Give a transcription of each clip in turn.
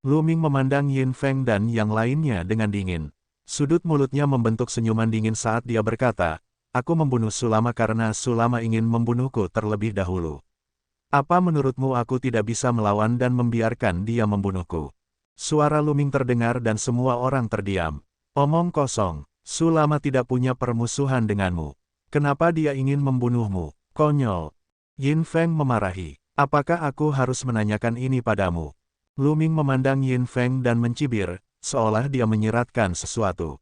Lu Ming memandang Yin Feng dan yang lainnya dengan dingin. Sudut mulutnya membentuk senyuman dingin saat dia berkata, "Aku membunuh Sulama karena Sulama ingin membunuhku terlebih dahulu. Apa menurutmu aku tidak bisa melawan dan membiarkan dia membunuhku?" Suara Lu Ming terdengar dan semua orang terdiam. "Omong kosong, Sulama tidak punya permusuhan denganmu. Kenapa dia ingin membunuhmu? Konyol." Yin Feng memarahi. "Apakah aku harus menanyakan ini padamu?" Lu Ming memandang Yin Feng dan mencibir, seolah dia menyiratkan sesuatu.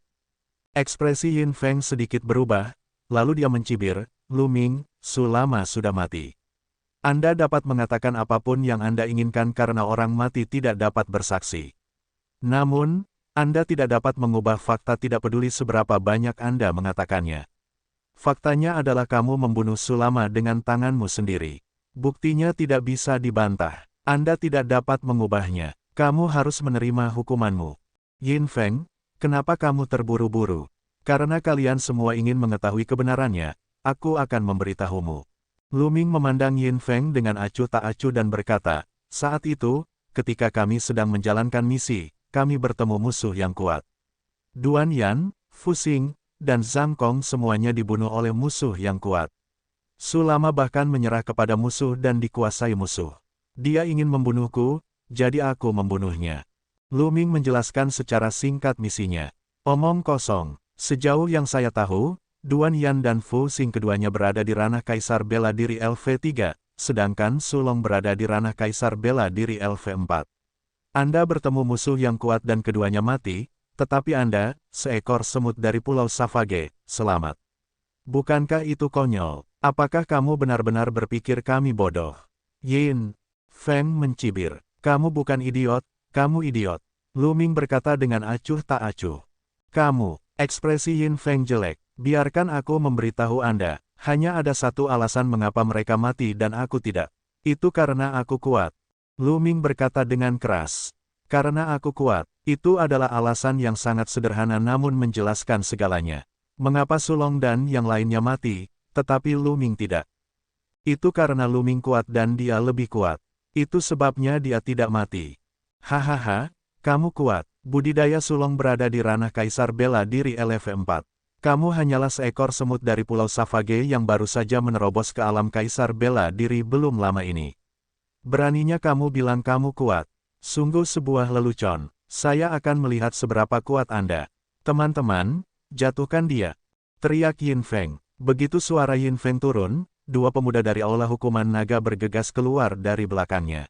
Ekspresi Yin Feng sedikit berubah, lalu dia mencibir, "Lu Ming, Sulama sudah mati. Anda dapat mengatakan apapun yang Anda inginkan karena orang mati tidak dapat bersaksi. Namun, Anda tidak dapat mengubah fakta tidak peduli seberapa banyak Anda mengatakannya. Faktanya adalah kamu membunuh Sulama dengan tanganmu sendiri. Buktinya tidak bisa dibantah. Anda tidak dapat mengubahnya. Kamu harus menerima hukumanmu." "Yin Feng, kenapa kamu terburu-buru? Karena kalian semua ingin mengetahui kebenarannya, aku akan memberitahumu." Lu Ming memandang Yin Feng dengan acuh tak acuh dan berkata, "Saat itu, ketika kami sedang menjalankan misi, kami bertemu musuh yang kuat. Duan Yan, Fu Xing, dan Zhang Kong semuanya dibunuh oleh musuh yang kuat. Sulama bahkan menyerah kepada musuh dan dikuasai musuh. Dia ingin membunuhku, jadi aku membunuhnya." Lu Ming menjelaskan secara singkat misinya. "Omong kosong, sejauh yang saya tahu, Duan Yan dan Fu Xing keduanya berada di ranah Kaisar Bela Diri LV3, sedangkan Sulong berada di ranah Kaisar Bela Diri LV4. Anda bertemu musuh yang kuat dan keduanya mati, tetapi Anda, seekor semut dari Pulau Savage, selamat. Bukankah itu konyol? Apakah kamu benar-benar berpikir kami bodoh?" Yin Feng mencibir, "Kamu bukan idiot, kamu idiot." Lu Ming berkata dengan acuh tak acuh. "Kamu." Ekspresi Yin Feng jelek. "Biarkan aku memberitahu Anda, hanya ada satu alasan mengapa mereka mati dan aku tidak. Itu karena aku kuat." Lu Ming berkata dengan keras. "Karena aku kuat." Itu adalah alasan yang sangat sederhana namun menjelaskan segalanya. Mengapa Sulong dan yang lainnya mati, tetapi Lu Ming tidak? Itu karena Lu Ming kuat dan dia lebih kuat. Itu sebabnya dia tidak mati. Hahaha, kamu kuat. Budidaya Sulong berada di ranah Kaisar Bela Diri LV4. Kamu hanyalah seekor semut dari Pulau Savage yang baru saja menerobos ke alam Kaisar Bela Diri belum lama ini. Beraninya kamu bilang kamu kuat. Sungguh sebuah lelucon. Saya akan melihat seberapa kuat Anda. Teman-teman, jatuhkan dia!" teriak Yin Feng. Begitu suara Yin Feng turun, dua pemuda dari Aula Hukuman Naga bergegas keluar dari belakangnya.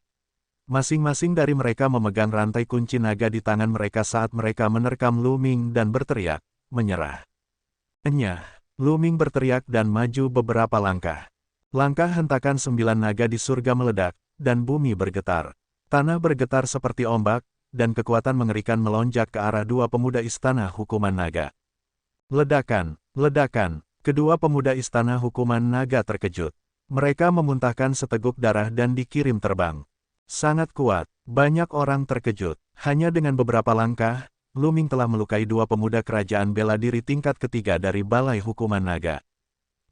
Masing-masing dari mereka memegang rantai kunci naga di tangan mereka saat mereka menerkam Lu Ming dan berteriak, "Menyerah!" "Enyah!" Lu Ming berteriak dan maju beberapa langkah. Langkah hentakan 9 naga di surga meledak, dan bumi bergetar. Tanah bergetar seperti ombak, dan kekuatan mengerikan melonjak ke arah dua pemuda istana hukuman naga. Ledakan, ledakan, kedua pemuda istana hukuman naga terkejut. Mereka memuntahkan seteguk darah dan dikirim terbang. Sangat kuat, banyak orang terkejut. Hanya dengan beberapa langkah, Lu Ming telah melukai dua pemuda kerajaan bela diri tingkat ketiga dari Balai Hukuman Naga.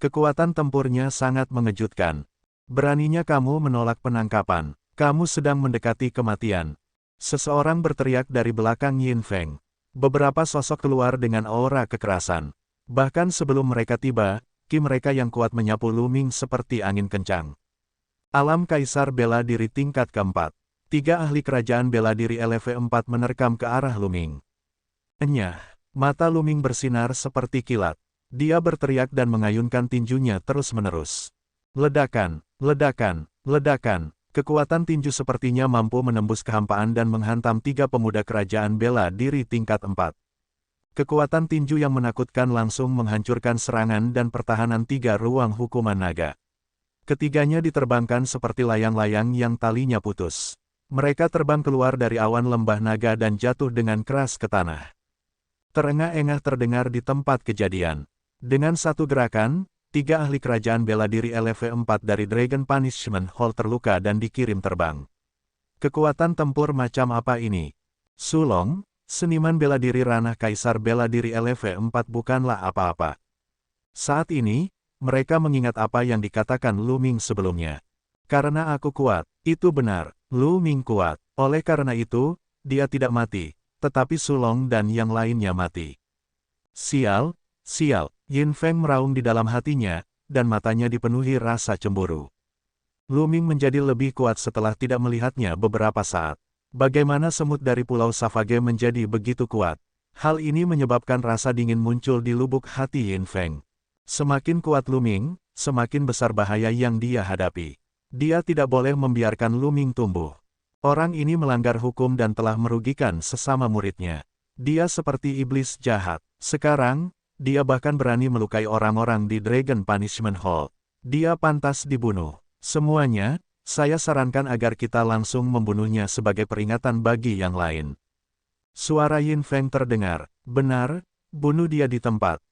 Kekuatan tempurnya sangat mengejutkan. "Beraninya kamu menolak penangkapan. Kamu sedang mendekati kematian." Seseorang berteriak dari belakang Yin Feng. Beberapa sosok keluar dengan aura kekerasan. Bahkan sebelum mereka tiba, ki mereka yang kuat menyapu Lu Ming seperti angin kencang. Alam Kaisar Bela Diri tingkat keempat. 3 ahli kerajaan bela diri LV4 menerkam ke arah Lu Ming. Enyah, mata Lu Ming bersinar seperti kilat. Dia berteriak dan mengayunkan tinjunya terus-menerus. Ledakan, ledakan, ledakan. Kekuatan tinju sepertinya mampu menembus kehampaan dan menghantam 3 pemuda kerajaan bela diri tingkat 4. Kekuatan tinju yang menakutkan langsung menghancurkan serangan dan pertahanan 3 ruang hukuman naga. Ketiganya diterbangkan seperti layang-layang yang talinya putus. Mereka terbang keluar dari awan lembah naga dan jatuh dengan keras ke tanah. Terengah-engah terdengar di tempat kejadian. Dengan satu gerakan, 3 ahli kerajaan bela diri LV4 dari Dragon Punishment Hall terluka dan dikirim terbang. Kekuatan tempur macam apa ini? Sulong, seniman bela diri ranah Kaisar Bela Diri LV4 bukanlah apa-apa. Saat ini, mereka mengingat apa yang dikatakan Lu Ming sebelumnya. Karena aku kuat, itu benar, Lu Ming kuat. Oleh karena itu, dia tidak mati, tetapi Sulong dan yang lainnya mati. Sial, sial, Yin Feng meraung di dalam hatinya, dan matanya dipenuhi rasa cemburu. Lu Ming menjadi lebih kuat setelah tidak melihatnya beberapa saat. Bagaimana semut dari Pulau Savage menjadi begitu kuat? Hal ini menyebabkan rasa dingin muncul di lubuk hati Yin Feng. Semakin kuat Lu Ming, semakin besar bahaya yang dia hadapi. Dia tidak boleh membiarkan Lu Ming tumbuh. Orang ini melanggar hukum dan telah merugikan sesama muridnya. Dia seperti iblis jahat. Sekarang, dia bahkan berani melukai orang-orang di Dragon Punishment Hall. Dia pantas dibunuh. Semuanya, saya sarankan agar kita langsung membunuhnya sebagai peringatan bagi yang lain. Suara Yin Feng terdengar. Benar, bunuh dia di tempat.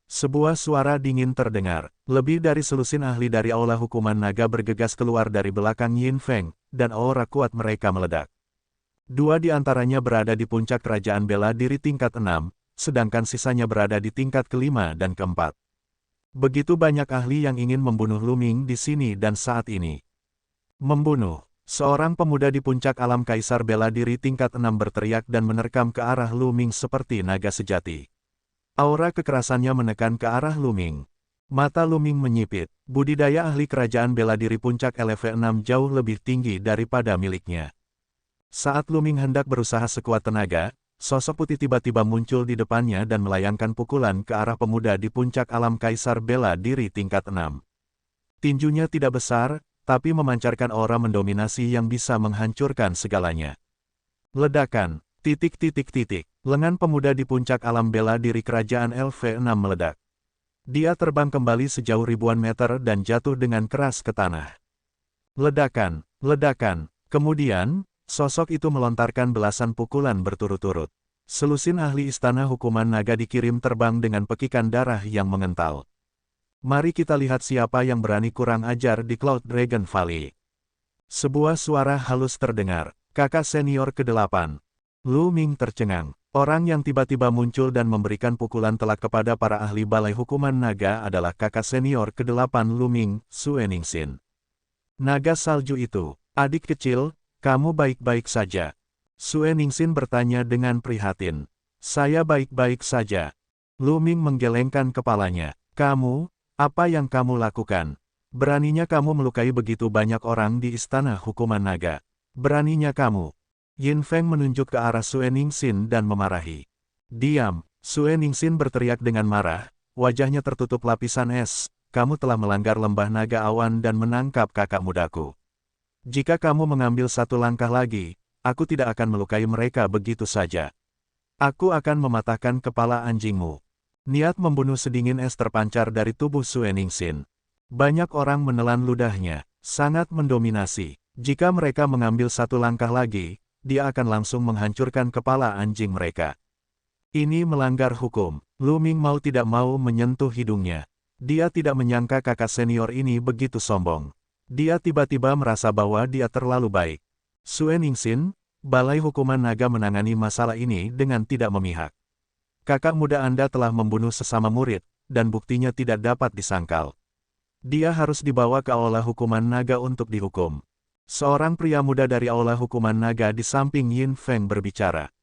Sebuah suara dingin terdengar. Lebih dari selusin ahli dari aula hukuman naga bergegas keluar dari belakang Yin Feng, dan aura kuat mereka meledak. Dua di antaranya berada di puncak kerajaan bela diri tingkat 6, sedangkan sisanya berada di tingkat kelima dan keempat. Begitu banyak ahli yang ingin membunuh Lu Ming di sini dan saat ini. Membunuh. Seorang pemuda di puncak alam kaisar bela diri tingkat 6 berteriak dan menerkam ke arah Lu Ming seperti naga sejati. Aura kekerasannya menekan ke arah Lu Ming. Mata Lu Ming menyipit. Budidaya ahli kerajaan bela diri puncak LV6 jauh lebih tinggi daripada miliknya. Saat Lu Ming hendak berusaha sekuat tenaga, sosok putih tiba-tiba muncul di depannya dan melayangkan pukulan ke arah pemuda di puncak alam kaisar bela diri tingkat 6. Tinjunya tidak besar, tapi memancarkan aura mendominasi yang bisa menghancurkan segalanya. Ledakan, lengan pemuda di puncak alam bela diri kerajaan LV6 meledak. Dia terbang kembali sejauh ribuan meter dan jatuh dengan keras ke tanah. Ledakan, kemudian, sosok itu melontarkan belasan pukulan berturut-turut. Selusin ahli istana hukuman naga dikirim terbang dengan pekikan darah yang mengental. Mari kita lihat siapa yang berani kurang ajar di Cloud Dragon Valley. Sebuah suara halus terdengar. Kakak senior ke-8. Lu Ming tercengang. Orang yang tiba-tiba muncul dan memberikan pukulan telak kepada para ahli balai hukuman naga adalah kakak senior ke-8 Lu Ming, Sue Ningsin. Naga salju itu, adik kecil, kamu baik-baik saja? Sue Ningsin bertanya dengan prihatin. Saya baik-baik saja. Lu Ming menggelengkan kepalanya. Kamu, apa yang kamu lakukan? Beraninya kamu melukai begitu banyak orang di istana hukuman naga. Beraninya kamu. Yin Feng menunjuk ke arah Sue Ningsin dan memarahi. Diam, Sue Ningsin berteriak dengan marah, wajahnya tertutup lapisan es. Kamu telah melanggar lembah naga awan dan menangkap kakak mudaku. Jika kamu mengambil satu langkah lagi, aku tidak akan melukai mereka begitu saja. Aku akan mematahkan kepala anjingmu. Niat membunuh sedingin es terpancar dari tubuh Sue Ningsin. Banyak orang menelan ludahnya, sangat mendominasi. Jika mereka mengambil satu langkah lagi, dia akan langsung menghancurkan kepala anjing mereka. Ini melanggar hukum. Lu Ming mau tidak mau menyentuh hidungnya. Dia tidak menyangka kakak senior ini begitu sombong. Dia tiba-tiba merasa bahwa dia terlalu baik. Sue Ningsin, Balai Hukuman Naga menangani masalah ini dengan tidak memihak. Kakak muda Anda telah membunuh sesama murid, dan buktinya tidak dapat disangkal. Dia harus dibawa ke aula hukuman naga untuk dihukum. Seorang pria muda dari aula hukuman naga di samping Yin Feng berbicara.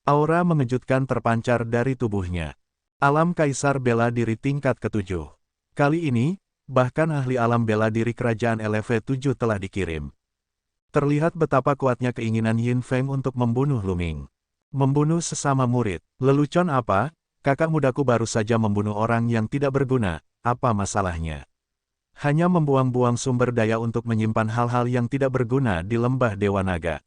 Aura mengejutkan terpancar dari tubuhnya. Alam Kaisar Bela Diri tingkat ke-7. Kali ini, bahkan ahli alam bela diri kerajaan LV7 telah dikirim. Terlihat betapa kuatnya keinginan Yin Feng untuk membunuh Lu Ming. Membunuh sesama murid. Lelucon apa? Kakak mudaku baru saja membunuh orang yang tidak berguna, apa masalahnya? Hanya membuang-buang sumber daya untuk menyimpan hal-hal yang tidak berguna di lembah Dewa Naga.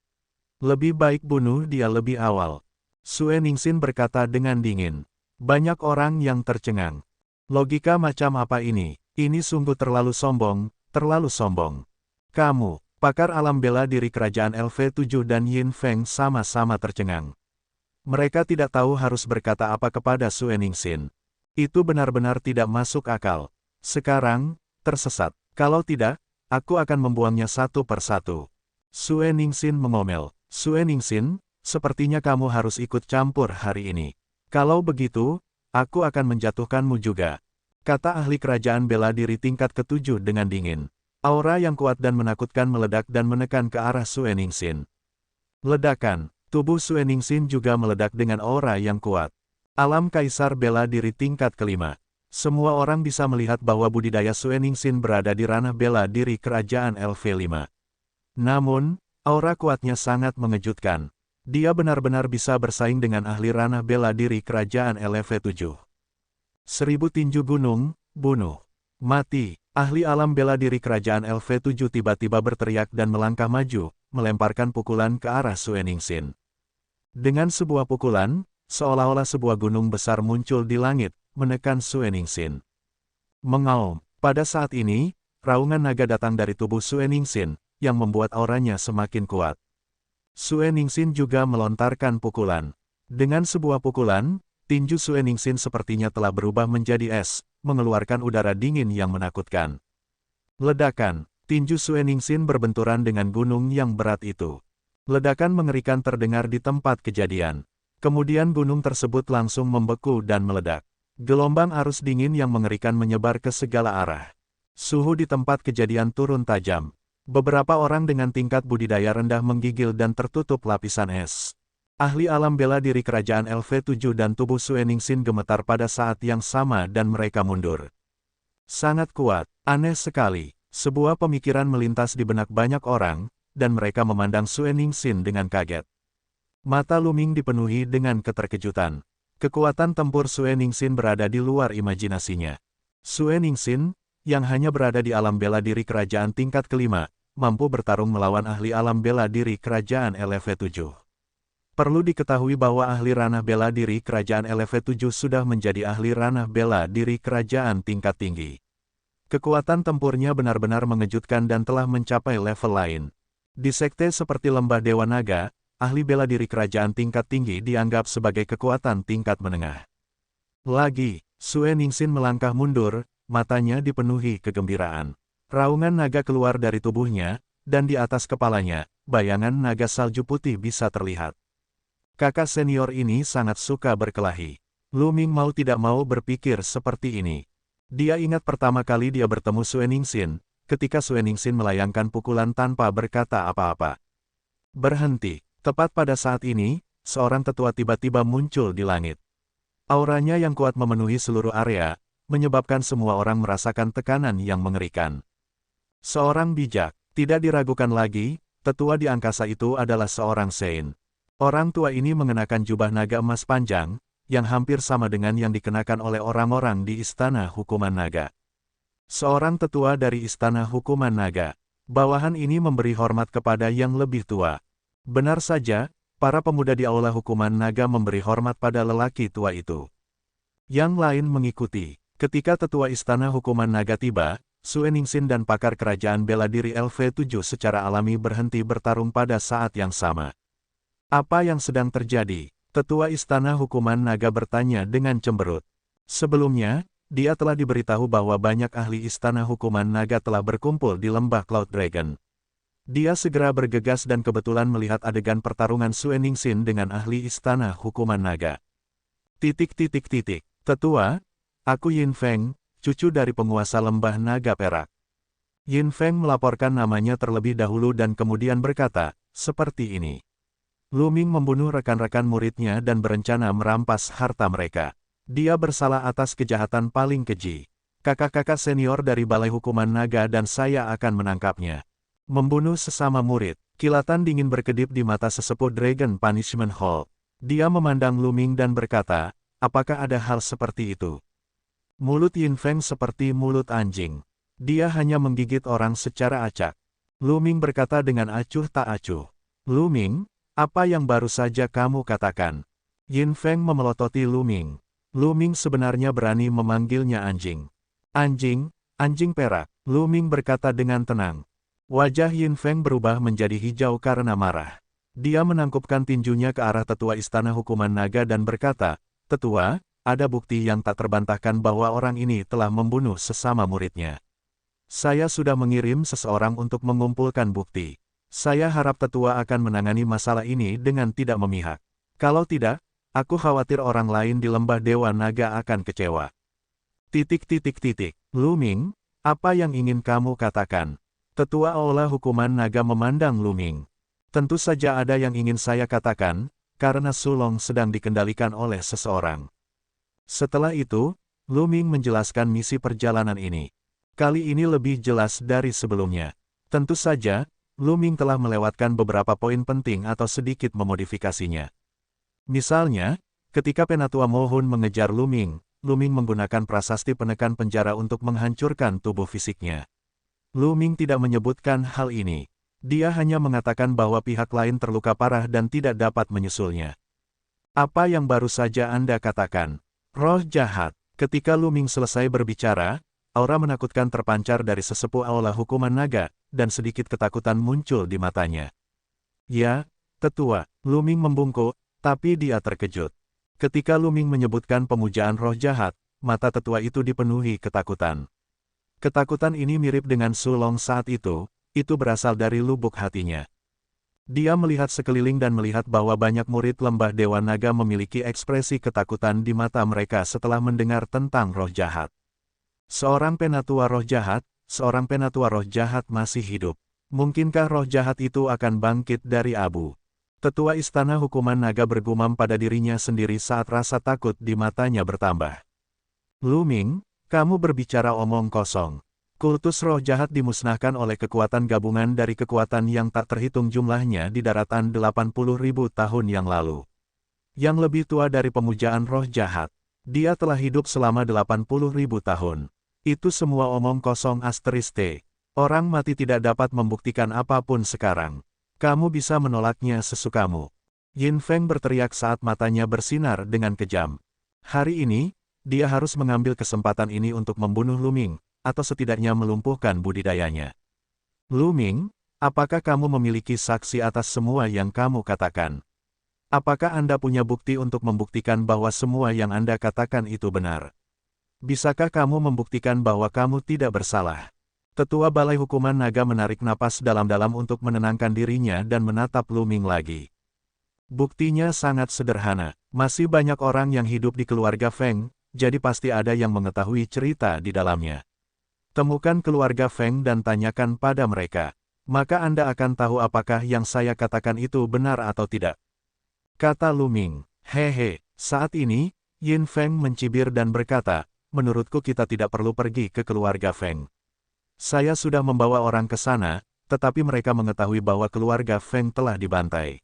Lebih baik bunuh dia lebih awal. Sue Ningsin berkata dengan dingin. Banyak orang yang tercengang. Logika macam apa ini? Ini sungguh terlalu sombong, terlalu sombong. Kamu, pakar alam bela diri kerajaan LV7 dan Yin Feng sama-sama tercengang. Mereka tidak tahu harus berkata apa kepada Sue Ningsin. Itu benar-benar tidak masuk akal. Sekarang, tersesat. Kalau tidak, aku akan membuangnya satu persatu. Sue Ningsin mengomel. Sue Ningsin, sepertinya kamu harus ikut campur hari ini. Kalau begitu, aku akan menjatuhkanmu juga. Kata ahli kerajaan bela diri tingkat ke-7 dengan dingin. Aura yang kuat dan menakutkan meledak dan menekan ke arah Sue Ningsin. Ledakan. Tubuh Sue Ningsin juga meledak dengan aura yang kuat. Alam Kaisar bela diri tingkat kelima. Semua orang bisa melihat bahwa budidaya Sue Ningsin berada di ranah bela diri kerajaan LV5. Namun, aura kuatnya sangat mengejutkan. Dia benar-benar bisa bersaing dengan ahli ranah bela diri kerajaan LV7. 1000 tinju gunung, bunuh. Mati. Ahli alam bela diri kerajaan LV7 tiba-tiba berteriak dan melangkah maju, melemparkan pukulan ke arah Sue Ningsin. Dengan sebuah pukulan, seolah-olah sebuah gunung besar muncul di langit, menekan Sue Ningsin. Mengaum. Pada saat ini, raungan naga datang dari tubuh Sue Ningsin, yang membuat auranya semakin kuat. Sue Ningsin juga melontarkan pukulan. Dengan sebuah pukulan, tinju Sue Ningsin sepertinya telah berubah menjadi es, mengeluarkan udara dingin yang menakutkan. Ledakan. Tinju Sue Ningsin berbenturan dengan gunung yang berat itu. Ledakan mengerikan terdengar di tempat kejadian. Kemudian gunung tersebut langsung membeku dan meledak. Gelombang arus dingin yang mengerikan menyebar ke segala arah. Suhu di tempat kejadian turun tajam. Beberapa orang dengan tingkat budidaya rendah menggigil dan tertutup lapisan es. Ahli alam bela diri kerajaan LV7 dan tubuh Sue Ningsin gemetar pada saat yang sama dan mereka mundur. Sangat kuat, aneh sekali. Sebuah pemikiran melintas di benak banyak orang, dan mereka memandang Sue Ningsin dengan kaget. Mata Luming dipenuhi dengan keterkejutan. Kekuatan tempur Sue Ningsin berada di luar imajinasinya. Sue Ningsin, yang hanya berada di alam bela diri kerajaan tingkat kelima, mampu bertarung melawan ahli alam bela diri kerajaan LV7. Perlu diketahui bahwa ahli ranah bela diri kerajaan LV7 sudah menjadi ahli ranah bela diri kerajaan tingkat tinggi. Kekuatan tempurnya benar-benar mengejutkan dan telah mencapai level lain. Di sekte seperti Lembah Dewa Naga, ahli bela diri kerajaan tingkat tinggi dianggap sebagai kekuatan tingkat menengah. Lagi, Sue Ningsin melangkah mundur, matanya dipenuhi kegembiraan. Raungan naga keluar dari tubuhnya, dan di atas kepalanya, bayangan naga salju putih bisa terlihat. Kakak senior ini sangat suka berkelahi. Luming mau tidak mau berpikir seperti ini. Dia ingat pertama kali dia bertemu Sue Ningsin, ketika Sue Ningsin melayangkan pukulan tanpa berkata apa-apa. Berhenti. Tepat pada saat ini, seorang tetua tiba-tiba muncul di langit. Auranya yang kuat memenuhi seluruh area, menyebabkan semua orang merasakan tekanan yang mengerikan. Seorang bijak, tidak diragukan lagi, tetua di angkasa itu adalah seorang Sein. Orang tua ini mengenakan jubah naga emas panjang, yang hampir sama dengan yang dikenakan oleh orang-orang di Istana Hukuman Naga. Seorang tetua dari Istana Hukuman Naga. Bawahan ini memberi hormat kepada yang lebih tua. Benar saja, para pemuda di Aula Hukuman Naga memberi hormat pada lelaki tua itu. Yang lain mengikuti. Ketika tetua Istana Hukuman Naga tiba, Sue Ningsin dan pakar kerajaan bela diri LV7 secara alami berhenti bertarung pada saat yang sama. Apa yang sedang terjadi? Tetua Istana Hukuman Naga bertanya dengan cemberut. Sebelumnya, dia telah diberitahu bahwa banyak ahli Istana Hukuman Naga telah berkumpul di lembah Cloud Dragon. Dia segera bergegas dan kebetulan melihat adegan pertarungan Sue Ningsin dengan ahli Istana Hukuman Naga. Tetua, aku Yin Feng, cucu dari penguasa lembah naga perak. Yin Feng melaporkan namanya terlebih dahulu dan kemudian berkata, seperti ini. Luming membunuh rekan-rekan muridnya dan berencana merampas harta mereka. Dia bersalah atas kejahatan paling keji. Kakak-kakak senior dari Balai Hukuman Naga dan saya akan menangkapnya. Membunuh sesama murid. Kilatan dingin berkedip di mata sesepuh Dragon Punishment Hall. Dia memandang Luming dan berkata, apakah ada hal seperti itu? Mulut Yin Feng seperti mulut anjing. Dia hanya menggigit orang secara acak. Luming berkata dengan acuh tak acuh. Luming, apa yang baru saja kamu katakan? Yin Feng memelototi Luming. Luming sebenarnya berani memanggilnya anjing. Anjing, anjing perak, Luming berkata dengan tenang. Wajah Yin Feng berubah menjadi hijau karena marah. Dia menangkupkan tinjunya ke arah tetua Istana Hukuman Naga dan berkata, Tetua, ada bukti yang tak terbantahkan bahwa orang ini telah membunuh sesama muridnya. Saya sudah mengirim seseorang untuk mengumpulkan bukti. Saya harap tetua akan menangani masalah ini dengan tidak memihak. Kalau tidak, aku khawatir orang lain di lembah Dewa Naga akan kecewa. Luming, apa yang ingin kamu katakan? Tetua Aula Hukuman Naga memandang Luming. Tentu saja ada yang ingin saya katakan, karena Sulong sedang dikendalikan oleh seseorang. Setelah itu, Lu Ming menjelaskan misi perjalanan ini. Kali ini lebih jelas dari sebelumnya. Tentu saja, Lu Ming telah melewatkan beberapa poin penting atau sedikit memodifikasinya. Misalnya, ketika Penatua Mo Hun mengejar Lu Ming menggunakan prasasti penekan penjara untuk menghancurkan tubuh fisiknya. Lu Ming tidak menyebutkan hal ini. Dia hanya mengatakan bahwa pihak lain terluka parah dan tidak dapat menyusulnya. Apa yang baru saja Anda katakan? Roh jahat. Ketika Lu Ming selesai berbicara, aura menakutkan terpancar dari sesepuh aula hukuman naga, dan sedikit ketakutan muncul di matanya. Ya, tetua, Lu Ming membungkuk, tapi dia terkejut. Ketika Lu Ming menyebutkan pemujaan roh jahat, mata tetua itu dipenuhi ketakutan. Ketakutan ini mirip dengan Sulong saat itu berasal dari lubuk hatinya. Dia melihat sekeliling dan melihat bahwa banyak murid lembah Dewa Naga memiliki ekspresi ketakutan di mata mereka setelah mendengar tentang roh jahat. Seorang penatua roh jahat masih hidup. Mungkinkah roh jahat itu akan bangkit dari abu? Tetua Istana Hukuman Naga bergumam pada dirinya sendiri saat rasa takut di matanya bertambah. Lu Ming, kamu berbicara omong kosong. Kultus roh jahat dimusnahkan oleh kekuatan gabungan dari kekuatan yang tak terhitung jumlahnya di daratan 80.000 tahun yang lalu. Yang lebih tua dari pemujaan roh jahat. Dia telah hidup selama 80.000 tahun. Itu semua omong kosong asteriske. Orang mati tidak dapat membuktikan apapun sekarang. Kamu bisa menolaknya sesukamu. Yin Feng berteriak saat matanya bersinar dengan kejam. Hari ini, dia harus mengambil kesempatan ini untuk membunuh Lu Ming, atau setidaknya melumpuhkan budidayanya. Lu Ming, apakah kamu memiliki saksi atas semua yang kamu katakan? Apakah Anda punya bukti untuk membuktikan bahwa semua yang Anda katakan itu benar? Bisakah kamu membuktikan bahwa kamu tidak bersalah? Tetua Balai Hukuman Naga menarik napas dalam-dalam untuk menenangkan dirinya dan menatap Lu Ming lagi. Buktinya sangat sederhana. Masih banyak orang yang hidup di keluarga Feng, jadi pasti ada yang mengetahui cerita di dalamnya. Temukan keluarga Feng dan tanyakan pada mereka. Maka Anda akan tahu apakah yang saya katakan itu benar atau tidak. Kata Lu Ming. Hehe, saat ini, Yin Feng mencibir dan berkata, menurutku kita tidak perlu pergi ke keluarga Feng. Saya sudah membawa orang ke sana, tetapi mereka mengetahui bahwa keluarga Feng telah dibantai.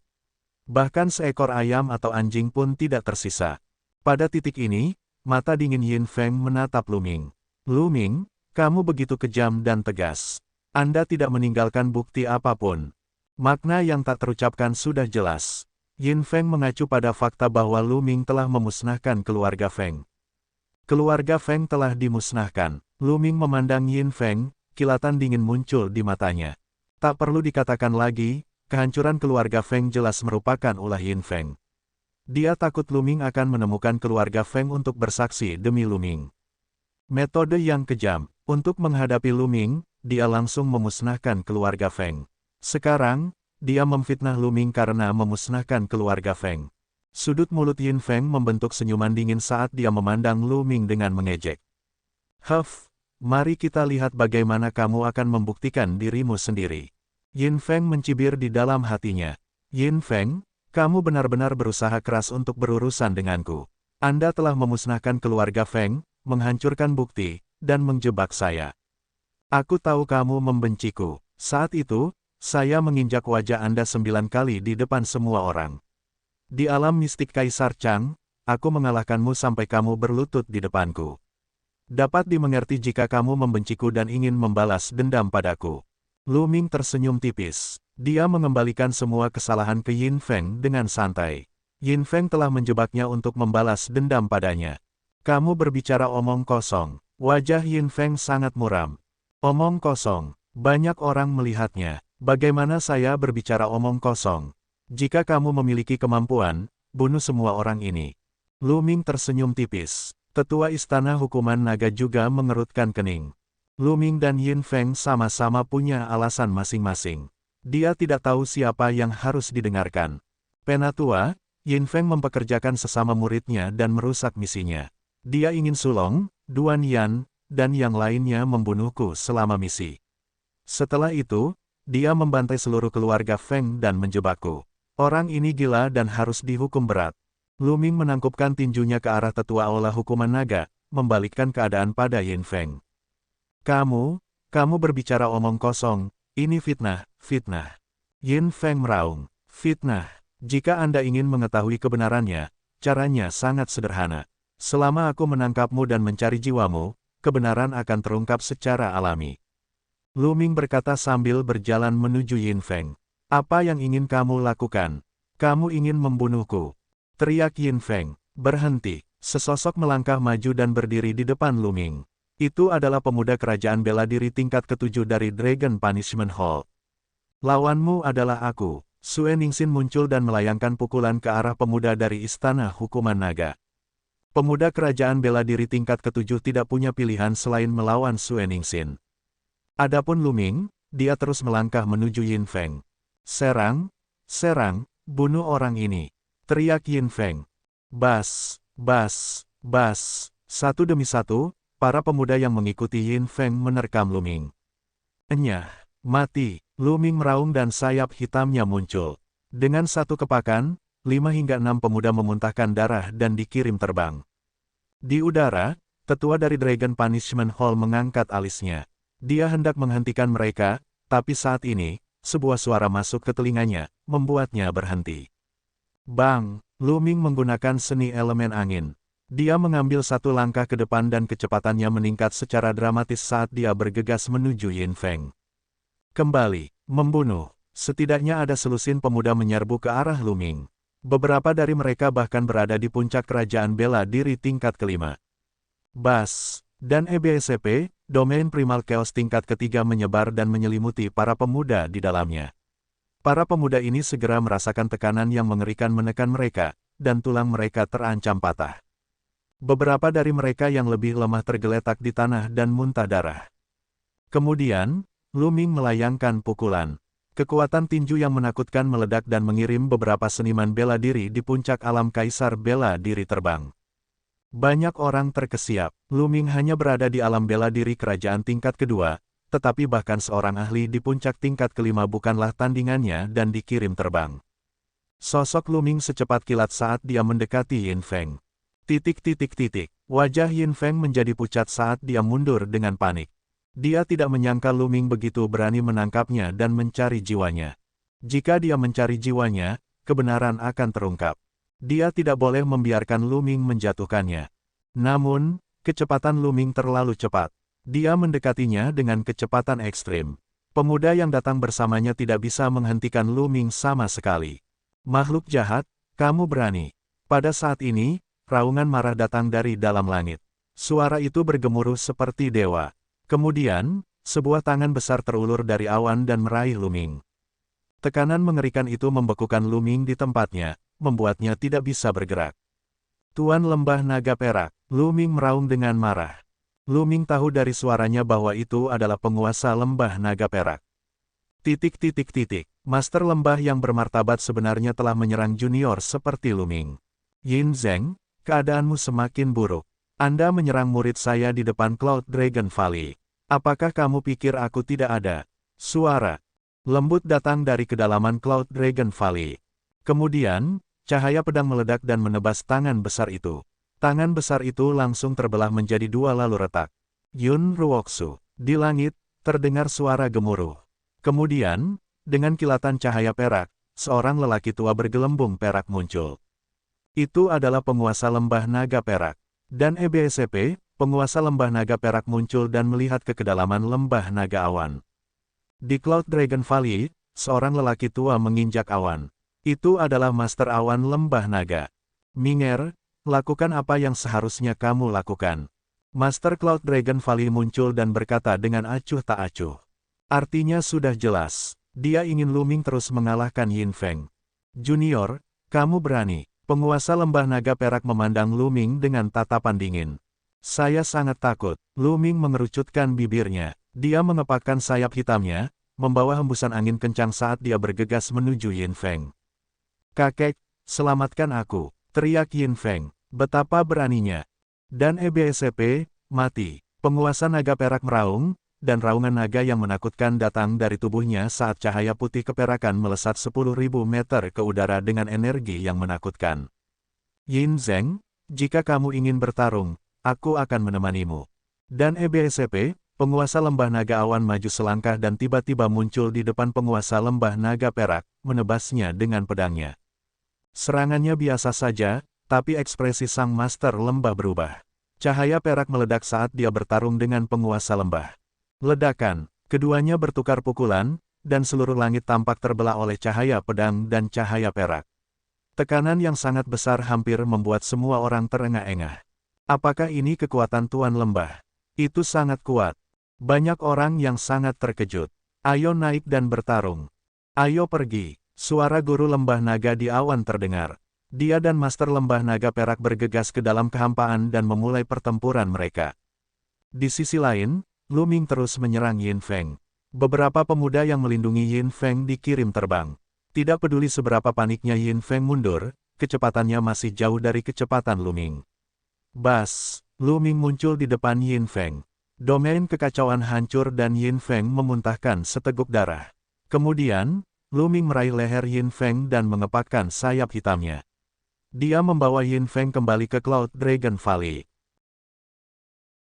Bahkan seekor ayam atau anjing pun tidak tersisa. Pada titik ini, mata dingin Yin Feng menatap Lu Ming. Lu Ming, kamu begitu kejam dan tegas. Anda tidak meninggalkan bukti apapun. Makna yang tak terucapkan sudah jelas. Yin Feng mengacu pada fakta bahwa Lu Ming telah memusnahkan keluarga Feng. Keluarga Feng telah dimusnahkan. Lu Ming memandang Yin Feng, kilatan dingin muncul di matanya. Tak perlu dikatakan lagi, kehancuran keluarga Feng jelas merupakan ulah Yin Feng. Dia takut Lu Ming akan menemukan keluarga Feng untuk bersaksi demi Lu Ming. Metode yang kejam. Untuk menghadapi Lu Ming, dia langsung memusnahkan keluarga Feng. Sekarang, dia memfitnah Lu Ming karena memusnahkan keluarga Feng. Sudut mulut Yin Feng membentuk senyuman dingin saat dia memandang Lu Ming dengan mengejek. Huff, mari kita lihat bagaimana kamu akan membuktikan dirimu sendiri. Yin Feng mencibir di dalam hatinya. Yin Feng, kamu benar-benar berusaha keras untuk berurusan denganku. Anda telah memusnahkan keluarga Feng, menghancurkan bukti, dan menjebak saya. Aku tahu kamu membenciku. Saat itu, saya menginjak wajah Anda 9 kali di depan semua orang. Di alam mistik Kaisar Chang, aku mengalahkanmu sampai kamu berlutut di depanku. Dapat dimengerti jika kamu membenciku dan ingin membalas dendam padaku. Lu Ming tersenyum tipis. Dia mengembalikan semua kesalahan ke Yin Feng dengan santai. Yin Feng telah menjebaknya untuk membalas dendam padanya. Kamu berbicara omong kosong. Wajah Yin Feng sangat muram. Omong kosong. Banyak orang melihatnya. Bagaimana saya berbicara omong kosong? Jika kamu memiliki kemampuan, bunuh semua orang ini. Lu Ming tersenyum tipis. Tetua Istana Hukuman Naga juga mengerutkan kening. Lu Ming dan Yin Feng sama-sama punya alasan masing-masing. Dia tidak tahu siapa yang harus didengarkan. Penatua, Yin Feng mempekerjakan sesama muridnya dan merusak misinya. Dia ingin Sulong, Duan Yan, dan yang lainnya membunuhku selama misi. Setelah itu, Dia membantai seluruh keluarga Feng dan menjebakku. Orang ini gila dan harus dihukum berat. Lu Ming menangkupkan tinjunya ke arah tetua aula hukuman naga, membalikkan keadaan pada Yin Feng. Kamu berbicara omong kosong, ini fitnah, fitnah. Yin Feng meraung, fitnah. Jika Anda ingin mengetahui kebenarannya, caranya sangat sederhana. Selama aku menangkapmu dan mencari jiwamu, kebenaran akan terungkap secara alami. Lu Ming berkata sambil berjalan menuju Yin Feng. Apa yang ingin kamu lakukan? Kamu ingin membunuhku? Teriak Yin Feng. Berhenti. Sesosok melangkah maju dan berdiri di depan Lu Ming. Itu adalah pemuda kerajaan bela diri tingkat ke-7 dari Dragon Punishment Hall. Lawanmu adalah aku. Sue Ningxin muncul dan melayangkan pukulan ke arah pemuda dari Istana Hukuman Naga. Pemuda kerajaan bela diri tingkat ke-7 tidak punya pilihan selain melawan Sue Ningxin. Adapun Lu Ming, dia terus melangkah menuju Yin Feng. Serang, serang, bunuh orang ini. Teriak Yin Feng. Bas, bas, bas. Satu demi satu, para pemuda yang mengikuti Yin Feng menerkam Lu Ming. Enyah, mati. Lu Ming meraung dan sayap hitamnya muncul. Dengan satu kepakan, 5 hingga 6 pemuda memuntahkan darah dan dikirim terbang. Di udara, tetua dari Dragon Punishment Hall mengangkat alisnya. Dia hendak menghentikan mereka, tapi saat ini, sebuah suara masuk ke telinganya, membuatnya berhenti. Bang! Lu Ming menggunakan seni elemen angin. Dia mengambil satu langkah ke depan dan kecepatannya meningkat secara dramatis saat dia bergegas menuju Yin Feng. Kembali, membunuh. Setidaknya ada selusin pemuda menyerbu ke arah Lu Ming. Beberapa dari mereka bahkan berada di puncak kerajaan bela diri tingkat kelima. Bas, dan EBSP, domain primal chaos tingkat ketiga menyebar dan menyelimuti para pemuda di dalamnya. Para pemuda ini segera merasakan tekanan yang mengerikan menekan mereka, dan tulang mereka terancam patah. Beberapa dari mereka yang lebih lemah tergeletak di tanah dan muntah darah. Kemudian, Lu Ming melayangkan pukulan. Kekuatan tinju yang menakutkan meledak dan mengirim beberapa seniman bela diri di puncak alam kaisar bela diri terbang. Banyak orang terkesiap. Lu Ming hanya berada di alam bela diri kerajaan tingkat kedua, tetapi bahkan seorang ahli di puncak tingkat kelima bukanlah tandingannya dan dikirim terbang. Sosok Lu Ming secepat kilat saat dia mendekati Yin Feng. Wajah Yin Feng menjadi pucat saat dia mundur dengan panik. Dia tidak menyangka Lu Ming begitu berani menangkapnya dan mencari jiwanya. Jika dia mencari jiwanya, kebenaran akan terungkap. Dia tidak boleh membiarkan Lu Ming menjatuhkannya. Namun, kecepatan Lu Ming terlalu cepat. Dia mendekatinya dengan kecepatan ekstrim. Pemuda yang datang bersamanya tidak bisa menghentikan Lu Ming sama sekali. Makhluk jahat, kamu berani. Pada saat ini, raungan marah datang dari dalam langit. Suara itu bergemuruh seperti dewa. Kemudian, sebuah tangan besar terulur dari awan dan meraih Lu Ming. Tekanan mengerikan itu membekukan Lu Ming di tempatnya, membuatnya tidak bisa bergerak. Tuan Lembah Naga Perak, Lu Ming meraung dengan marah. Lu Ming tahu dari suaranya bahwa itu adalah penguasa Lembah Naga Perak. Master lembah yang bermartabat sebenarnya telah menyerang junior seperti Lu Ming. Yin Zeng, keadaanmu semakin buruk. Anda menyerang murid saya di depan Cloud Dragon Valley. Apakah kamu pikir aku tidak ada? Suara lembut datang dari kedalaman Cloud Dragon Valley. Kemudian, cahaya pedang meledak dan menebas tangan besar itu. Tangan besar itu langsung terbelah menjadi dua lalu retak. Yun Ruoksu. Di langit, terdengar suara gemuruh. Kemudian, dengan kilatan cahaya perak, seorang lelaki tua bergelembung perak muncul. Itu adalah penguasa lembah naga perak. Dan EBSP, penguasa lembah naga perak muncul dan melihat ke kedalaman lembah naga awan. Di Cloud Dragon Valley, seorang lelaki tua menginjak awan. Itu adalah Master Awan Lembah Naga. Minger, lakukan apa yang seharusnya kamu lakukan. Master Cloud Dragon Valley muncul dan berkata dengan acuh tak acuh. Artinya sudah jelas, dia ingin Lu Ming terus mengalahkan Yin Feng. Junior, kamu berani. Penguasa lembah naga perak memandang Lu Ming dengan tatapan dingin. Saya sangat takut. Lu Ming mengerucutkan bibirnya. Dia mengepakkan sayap hitamnya, membawa hembusan angin kencang saat dia bergegas menuju Yin Feng. Kakek, selamatkan aku, teriak Yin Feng. Betapa beraninya. Dan EBSP, mati. Penguasa naga perak meraung, dan raungan naga yang menakutkan datang dari tubuhnya saat cahaya putih keperakan melesat 10.000 meter ke udara dengan energi yang menakutkan. Yin Zheng, jika kamu ingin bertarung, aku akan menemanimu. Dan EBSCP, penguasa lembah naga awan maju selangkah dan tiba-tiba muncul di depan penguasa lembah naga perak, menebasnya dengan pedangnya. Serangannya biasa saja, tapi ekspresi sang master lembah berubah. Cahaya perak meledak saat dia bertarung dengan penguasa lembah. Ledakan, keduanya bertukar pukulan, dan seluruh langit tampak terbelah oleh cahaya pedang dan cahaya perak. Tekanan yang sangat besar hampir membuat semua orang terengah-engah. Apakah ini kekuatan Tuan Lembah? Itu sangat kuat. Banyak orang yang sangat terkejut. Ayo naik dan bertarung. Ayo pergi. Suara guru lembah naga di awan terdengar. Dia dan master lembah naga perak bergegas ke dalam kehampaan dan memulai pertempuran mereka. Di sisi lain, Lu Ming terus menyerang Yin Feng. Beberapa pemuda yang melindungi Yin Feng dikirim terbang. Tidak peduli seberapa paniknya Yin Feng mundur, kecepatannya masih jauh dari kecepatan Lu Ming. Bas, Lu Ming muncul di depan Yin Feng. Domain kekacauan hancur dan Yin Feng memuntahkan seteguk darah. Kemudian, Lu Ming meraih leher Yin Feng dan mengepakkan sayap hitamnya. Dia membawa Yin Feng kembali ke Cloud Dragon Valley.